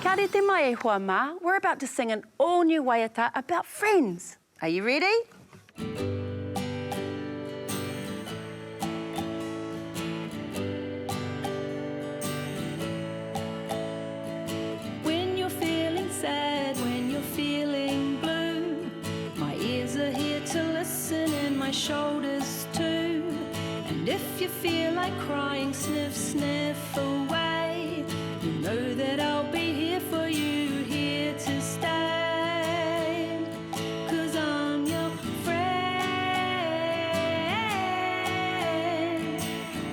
Kia ora te mai e hoa mā. We're about to sing an all-new waiata about friends. Are you ready? When you're feeling sad, when you're feeling blue, my ears are here to listen and my shoulders too. And if you feel like crying, sniff, sniff away. You know that I'll be here for you, here to stay. 'Cause I'm your friend.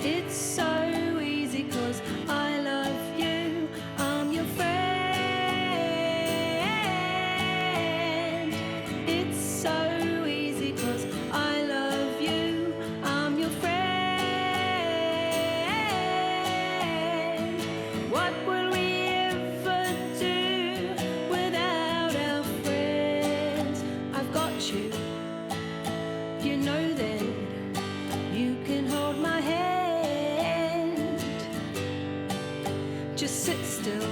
It's so easy 'cause I love you. I'm your friend. It's so easy 'cause I love you. I'm your friend. What will we ever do without our friends? I've got you. You know that you can hold my hand. Just sit still.